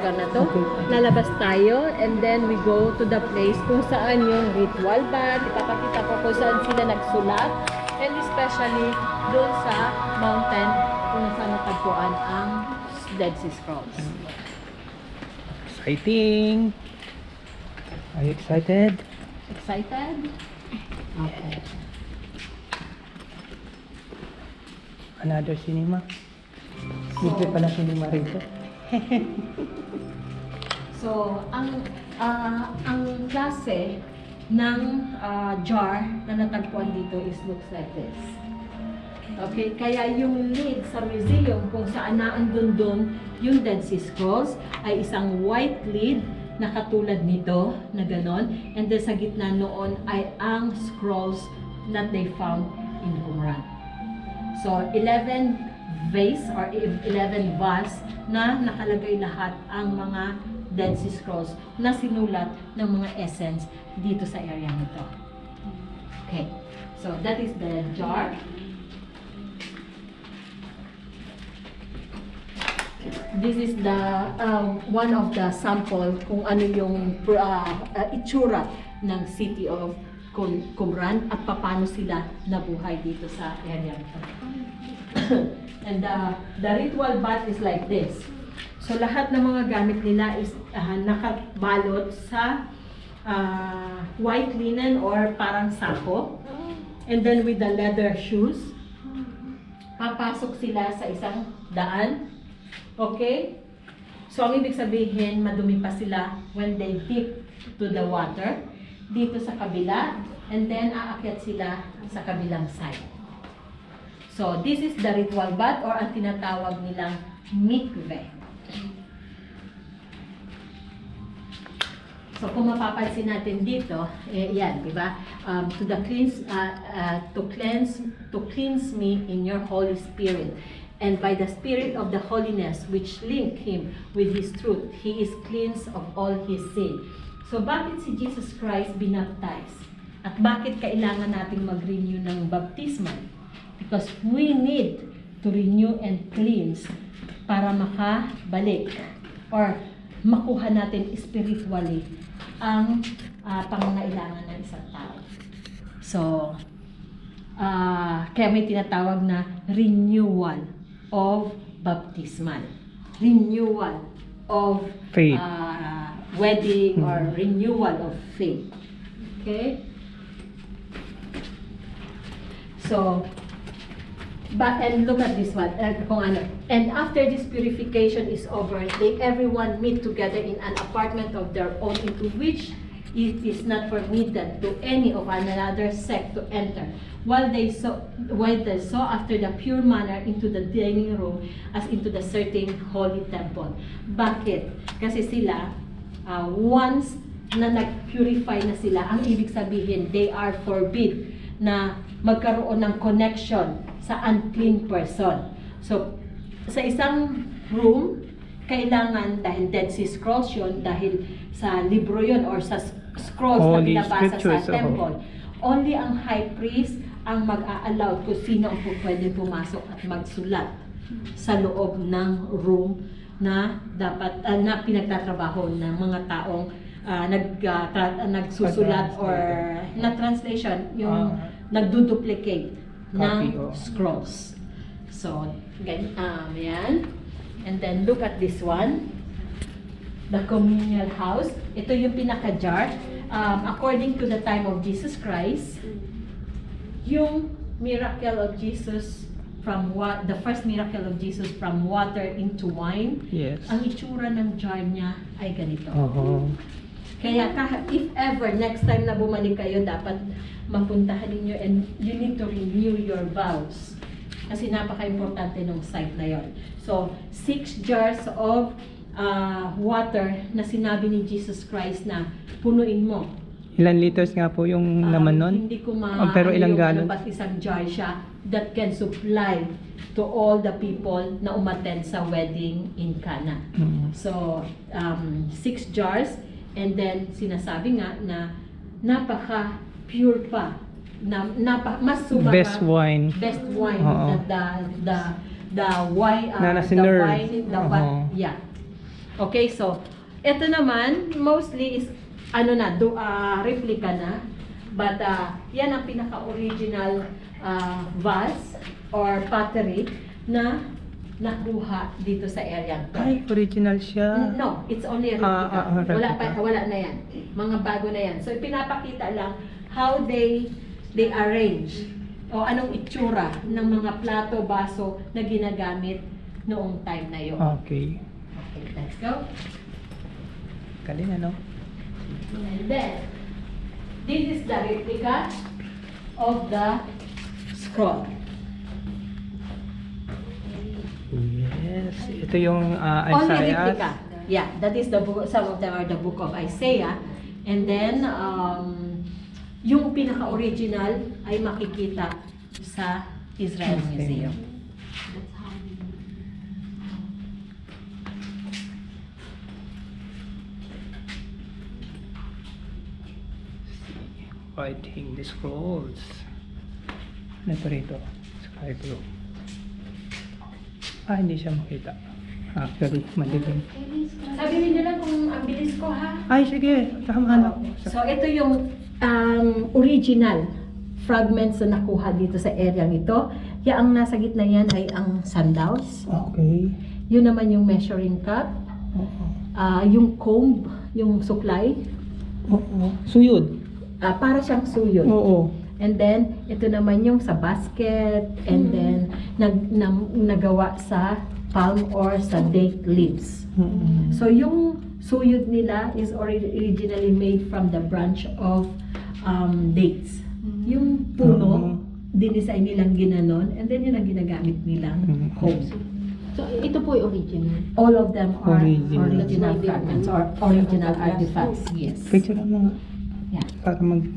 lugar na to. Lalabas tayo and then we go to the place kung saan yung ritual bath. Ipapakita ko kung saan sila nagsulat. And especially doon sa mountain kung saan natagpuan ang Dead Sea Scrolls. Exciting! Are you excited? Excited? Okay. Another cinema. Libre pala cinema rito. So, ang klase ng jar na natagpuan dito is looks like this. Okay, kaya yung lid sa museum kung saan naandun doon yung Dead Sea Scrolls ay isang white lid na katulad nito na ganon, and then sa gitna noon ay ang scrolls that they found in Qumran. So 11 vase or 11 vase na nakalagay lahat ang mga Dead Sea Scrolls na sinulat ng mga essence dito sa area nito. Okay, so that is the jar. This is the one of the sample kung ano yung itsura ng city of Qumran at paano sila nabuhay dito sa area nito. And the ritual bath is like this. So lahat ng mga gamit nila is nakabalot sa white linen or parang sako. And then with the leather shoes, papasok sila sa isang daan. Okay? So ang ibig sabihin, madumi pa sila when they dip to the water dito sa kabila, and then aakyat sila sa kabilang side. So this is the ritual bath or ang tinatawag nilang mikveh. So kung mapapansin natin dito, yan, di ba? To cleanse me in your Holy Spirit. And by the Spirit of the holiness which link him with his truth, he is cleansed of all his sin. So bakit si Jesus Christ binaptize? At bakit kailangan nating mag-renew ng baptismal? Because we need to renew and cleanse para makabalik or makuha natin spiritually ang pangangailangan ng isang tao. So, kaya may tinatawag na renewal of baptismal. Renewal of Faith. Wedding or renewal of faith. Okay? So, and look at this one. Kung ano. And after this purification is over, everyone meet together in an apartment of their own, into which it is not permitted to any of another sect to enter. While they saw after the pure manner into the dining room as into the certain holy temple. Bakit? Kasi sila, once na nag-purify na sila, ang ibig sabihin, they are forbid na magkaroon ng connection sa unclean person. So, sa isang room, kailangan, dahil Dead Sea Scrolls yun, dahil sa libro yun or sa scrolls na binabasa sa temple, only ang high priest ang mag-a-allow kung sino ang pwede pumasok at magsulat sa loob ng room na dapat na pinagtatrabaho ng mga taong nagsusulat or na translation, yung nagduduplicate ng scrolls. So, yan. And then look at this one. The communal house. Ito yung pinaka-jar. According to the time of Jesus Christ, yung miracle of Jesus the first miracle of Jesus from water into wine, yes, ang itsura ng jar niya ay ganito. Kaya if ever next time na bumalik kayo, dapat mapuntahan ninyo and you need to renew your vows. Kasi napaka-importante ng site na yon. So, 6 jars of water na sinabi ni Jesus Christ na punuin mo. Ilan liters nga po yung laman nun? Hindi ko pero ilang galon? Basta isang jar siya that can supply to all the people na umattend sa wedding in Cana. So, 6 jars, and then sinasabi nga na napaka-pure pa. Mas sumarap. Best wine. Best wine. The wine, Na the nasinerve. wine, yeah. Okay, so ito naman mostly is replica na. But yan ang pinaka-original vase or pottery na nakuha dito sa area. Ay, original siya. No, it's only a replica. Replica. Wala na yan. Mga bago na yan. So pinapakita lang how they arrange o anong itsura ng mga plato, baso na ginagamit noong time na yun. Okay. Okay, let's go. Galing ano? And then, this is the replica of the scroll. Yes. Ito yung Only Isaiah. replica. Yeah, that is the book, some of them are the book of Isaiah. And then, yung pinaka-original ay makikita sa Israel Okay. Museum. Writing the scrolls. Ano ito rito? Sky blue. Hindi siya makita. Actually, madilim. Sabihin nyo lang kung ang bilis ko ha. Ay, sige. Tama na. So, ito yung original fragments na nakuha dito sa area nito. Kaya ang nasa gitna yan ay ang sandals. Okay. Yun naman yung measuring cup. Oo. Yung comb, yung suklay. Oo. Suyod. Para siyang suyod. Oo. And then, ito naman yung sa basket. And then, nagawa sa palm or sa date leaves. So, yung suyod nila is originally made from the branch of dates. Yung puno, dinisign nilang ginanon, and then yun ang ginagamit nilang comb. So, ito po yung original. All of them are Original. original fragments or original artifacts. Yes. Picture mo nga. Yeah. Para mag